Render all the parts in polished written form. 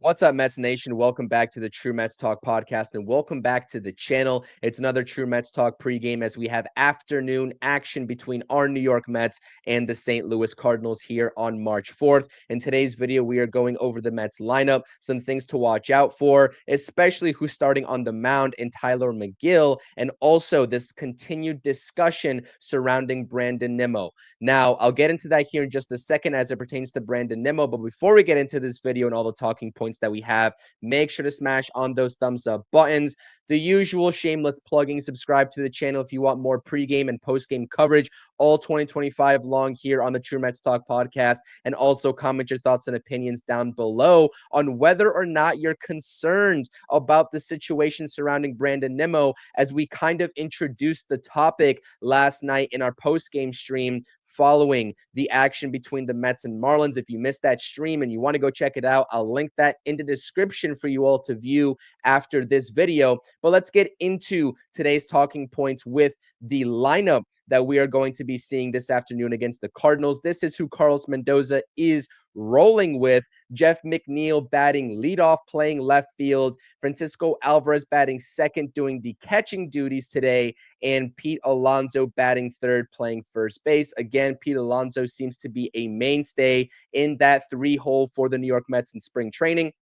What's up, Mets Nation? Welcome back to the True Mets Talk podcast and welcome back to the channel. It's another True Mets Talk pregame as we have afternoon action between our New York Mets and the St. Louis Cardinals here on March 4th. In today's video, we are going over the Mets lineup, some things to watch out for, especially who's starting on the mound in Tyler McGill, and also this continued discussion surrounding Brandon Nimmo. Now, I'll get into that here in just a second as it pertains to Brandon Nimmo, but before we get into this video and all the talking points that we have, make sure to smash on those thumbs up buttons. The usual shameless plugging, subscribe to the channel if you want more pregame and postgame coverage all 2025 long here on the True Mets Talk podcast, and also comment your thoughts and opinions down below on whether or not you're concerned about the situation surrounding Brandon Nimmo as we kind of introduced the topic last night in our postgame stream following the action between the Mets and Marlins. If you missed that stream and you want to go check it out, I'll link that in the description for you all to view after this video. But let's get into today's talking points with the lineup that we are going to be seeing this afternoon against the Cardinals. This is who Carlos Mendoza is rolling with. Jeff McNeil batting leadoff, playing left field. Francisco Alvarez batting second, doing the catching duties today. And Pete Alonso batting third, playing first base. Again, Pete Alonso seems to be a mainstay in that three-hole for the New York Mets in spring training.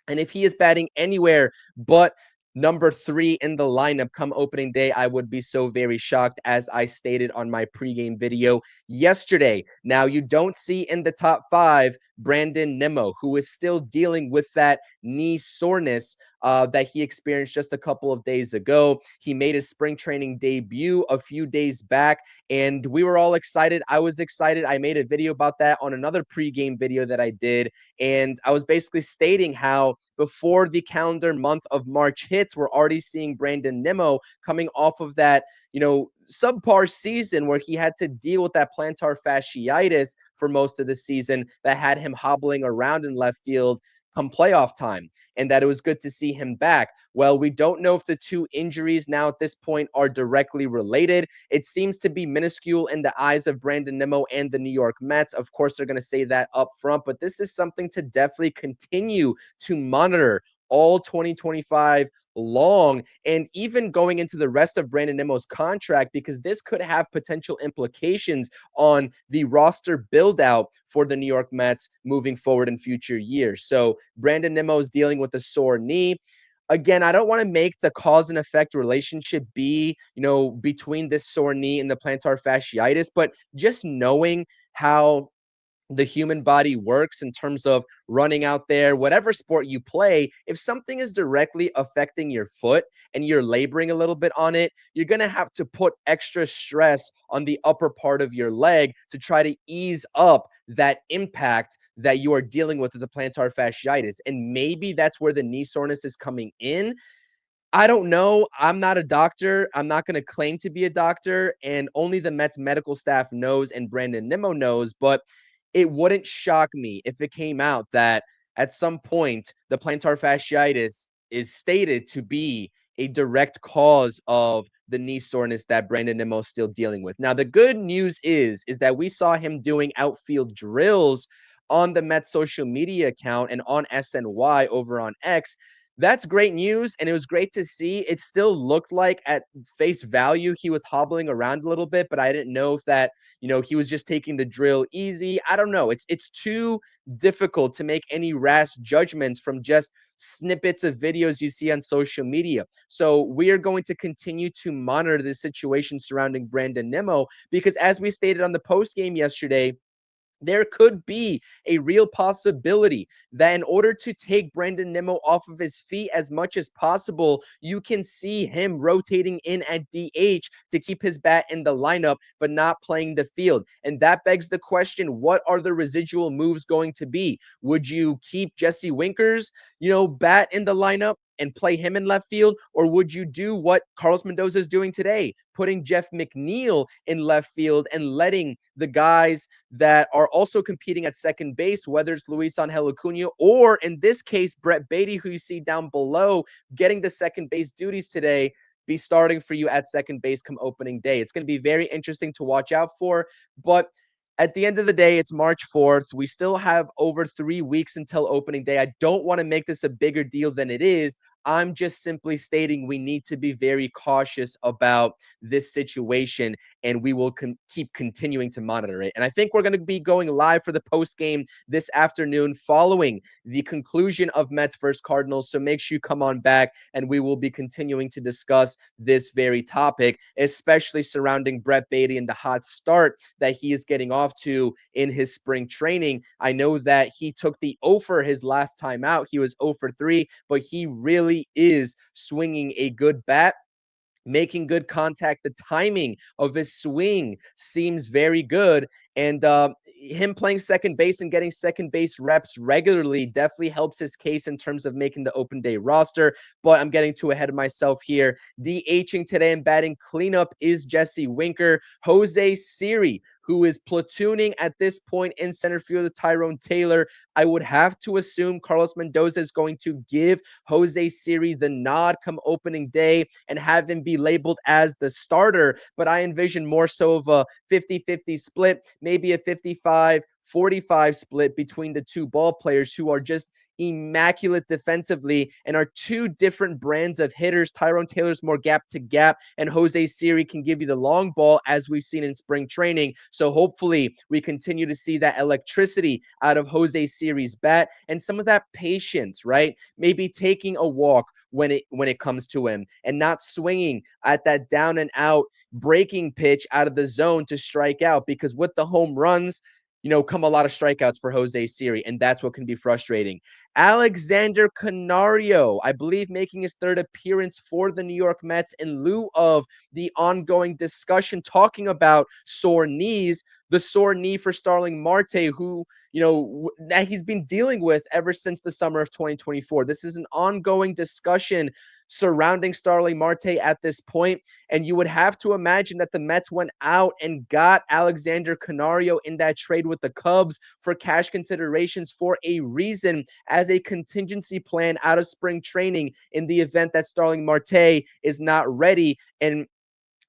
And if he is batting anywhere but number 3 in the lineup come opening day, I would be so very shocked, as I stated on my pregame video yesterday. Now, you don't see in the top 5 Brandon Nimmo, who is still dealing with that knee soreness that he experienced just a couple of days ago. He made his spring training debut a few days back, and we were all excited. I was excited. I made a video about that on another pregame video that I did, and I was basically stating how before the calendar month of March hits, we're already seeing Brandon Nimmo coming off of that, subpar season where he had to deal with that plantar fasciitis for most of the season that had him hobbling around in left field come playoff time, and that it was good to see him back. Well, we don't know if the two injuries now at this point are directly related. It seems to be minuscule in the eyes of Brandon Nimmo and the New York Mets. Of course, they're going to say that up front, but this is something to definitely continue to monitor all 2025 long, and even going into the rest of Brandon Nimmo's contract, because this could have potential implications on the roster build out for the New York Mets moving forward in future years. So Brandon Nimmo is dealing with a sore knee. Again, I don't want to make the cause and effect relationship be, between this sore knee and the plantar fasciitis, but just knowing how the human body works in terms of running out there, whatever sport you play, if something is directly affecting your foot and you're laboring a little bit on it, you're going to have to put extra stress on the upper part of your leg to try to ease up that impact that you are dealing with the plantar fasciitis. And maybe that's where the knee soreness is coming in. I don't know. I'm not a doctor. I'm not going to claim to be a doctor, and only the Mets medical staff knows and Brandon Nimmo knows, but it wouldn't shock me if it came out that at some point the plantar fasciitis is stated to be a direct cause of the knee soreness that Brandon Nimmo is still dealing with. Now, the good news is that we saw him doing outfield drills on the Mets social media account and on SNY over on X. That's great news, and it was great to see. It still looked like at face value he was hobbling around a little bit, but I didn't know if that, he was just taking the drill easy. I don't know. It's too difficult to make any rash judgments from just snippets of videos you see on social media. So we are going to continue to monitor the situation surrounding Brandon Nimmo, because as we stated on the post game yesterday, there could be a real possibility that in order to take Brandon Nimmo off of his feet as much as possible, you can see him rotating in at DH to keep his bat in the lineup, but not playing the field. And that begs the question, what are the residual moves going to be? Would you keep Jesse Winker's, bat in the lineup and play him in left field? Or would you do what Carlos Mendoza is doing today, putting Jeff McNeil in left field and letting the guys that are also competing at second base, whether it's Luis Angel Acuna or in this case, Brett Baty, who you see down below, getting the second base duties today, be starting for you at second base come opening day. It's going to be very interesting to watch out for. But at the end of the day, it's March 4th. We still have over 3 weeks until opening day. I don't want to make this a bigger deal than it is. I'm just simply stating we need to be very cautious about this situation, and we will keep continuing to monitor it. And I think we're going to be going live for the post game this afternoon following the conclusion of Mets versus Cardinals. So make sure you come on back, and we will be continuing to discuss this very topic, especially surrounding Brett Baty and the hot start that he is getting off to in his spring training. I know that he took the O for his last time out. He was 0 for 3, but he really is swinging a good bat, making good contact. The timing of his swing seems very good. And him playing second base and getting second base reps regularly definitely helps his case in terms of making the open day roster. But I'm getting too ahead of myself here. DHing today and batting cleanup is Jesse Winker. Jose Siri, who is platooning at this point in center field with Tyrone Taylor. I would have to assume Carlos Mendoza is going to give Jose Siri the nod come opening day and have him be labeled as the starter. But I envision more so of a 50-50 split, maybe a 55-45 split between the two ball players who are just immaculate defensively and are two different brands of hitters. Tyrone Taylor's more gap to gap, and Jose Siri can give you the long ball, as we've seen in spring training. So hopefully we continue to see that electricity out of Jose Siri's bat and some of that patience, right? Maybe taking a walk when it comes to him and not swinging at that down and out breaking pitch out of the zone to strike out, because with the home runs, come a lot of strikeouts for Jose Siri, and that's what can be frustrating. Alexander Canario, I believe, making his third appearance for the New York Mets in lieu of the ongoing discussion talking about sore knees, the sore knee for Starling Marte, who, that he's been dealing with ever since the summer of 2024. This is an ongoing discussion surrounding Starling Marte at this point, and you would have to imagine that the Mets went out and got Alexander Canario in that trade with the Cubs for cash considerations for a reason, as a contingency plan out of spring training in the event that Starling Marte is not ready. And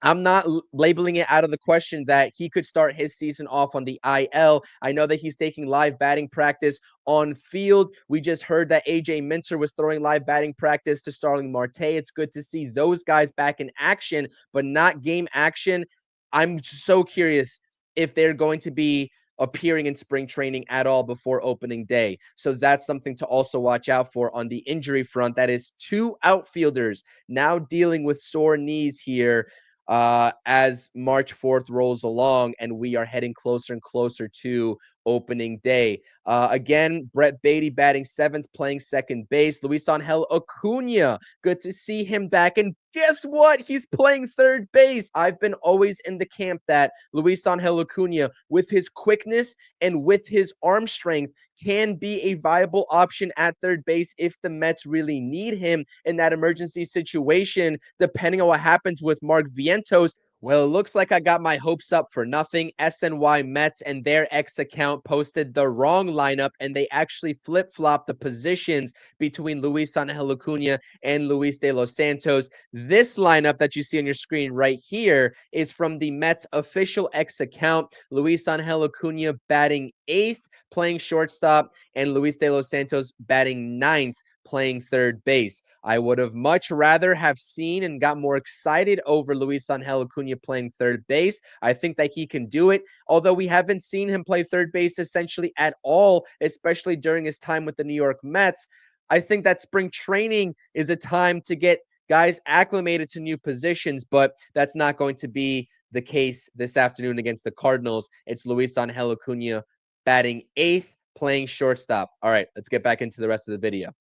I'm not labeling it out of the question that he could start his season off on the IL. I know that he's taking live batting practice on field. We just heard that AJ Minter was throwing live batting practice to Starling Marte. It's good to see those guys back in action, but not game action. I'm so curious if they're going to be appearing in spring training at all before opening day. So that's something to also watch out for on the injury front. That is two outfielders now dealing with sore knees here as March 4th rolls along and we are heading closer and closer to opening day. Again, Brett Baty batting seventh, playing second base. Luis Angel Acuna, good to see him back. And guess what? He's playing third base. I've been always in the camp that Luis Angel Acuna, with his quickness and with his arm strength, can be a viable option at third base if the Mets really need him in that emergency situation, depending on what happens with Mark Vientos. Well, it looks like I got my hopes up for nothing. SNY Mets and their X account posted the wrong lineup, and they actually flip-flopped the positions between Luis Angel Acuna and Luis de los Santos. This lineup that you see on your screen right here is from the Mets official X account. Luis Angel Acuna batting eighth, playing shortstop, and Luis de los Santos batting ninth, playing third base. I would have much rather have seen and got more excited over Luis Angel Acuna playing third base. I think that he can do it, although we haven't seen him play third base essentially at all, especially during his time with the New York Mets. I think that spring training is a time to get guys acclimated to new positions, but that's not going to be the case this afternoon against the Cardinals. It's Luis Angel Acuna batting eighth, playing shortstop. All right, let's get back into the rest of the video.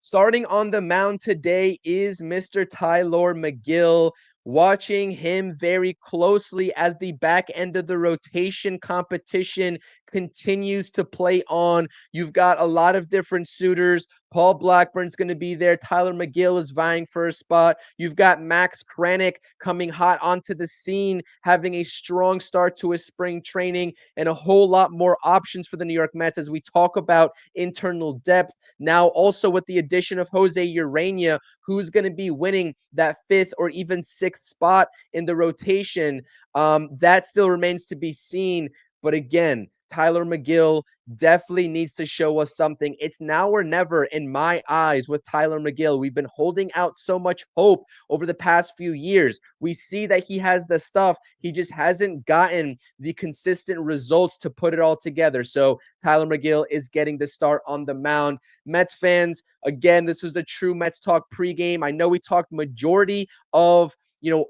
Starting on the mound today is Mr. Tylor Megill. Watching him very closely as the back end of the rotation competition continues to play on. You've got a lot of different suitors. Paul Blackburn's going to be there. Tylor Megill is vying for a spot. You've got Max Kranick coming hot onto the scene, having a strong start to his spring training, and a whole lot more options for the New York Mets as we talk about internal depth. Now, also with the addition of Jose Urania, who's going to be winning that fifth or even sixth spot in the rotation, that still remains to be seen. But again, Tyler McGill definitely needs to show us something. It's now or never in my eyes with Tyler McGill. We've been holding out so much hope over the past few years. We see that he has the stuff. He just hasn't gotten the consistent results to put it all together. So Tyler McGill is getting the start on the mound. Mets fans, again, this was the True Mets Talk pregame. I know we talked majority of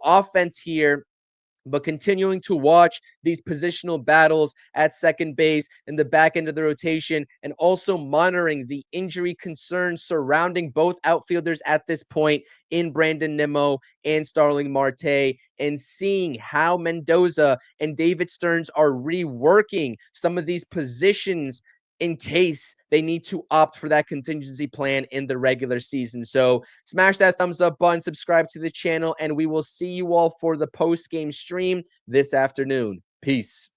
offense here, but continuing to watch these positional battles at second base and the back end of the rotation, and also monitoring the injury concerns surrounding both outfielders at this point in Brandon Nimmo and Starling Marte, and seeing how Mendoza and David Stearns are reworking some of these positions in case they need to opt for that contingency plan in the regular season. So smash that thumbs up button, subscribe to the channel, and we will see you all for the post-game stream this afternoon. Peace.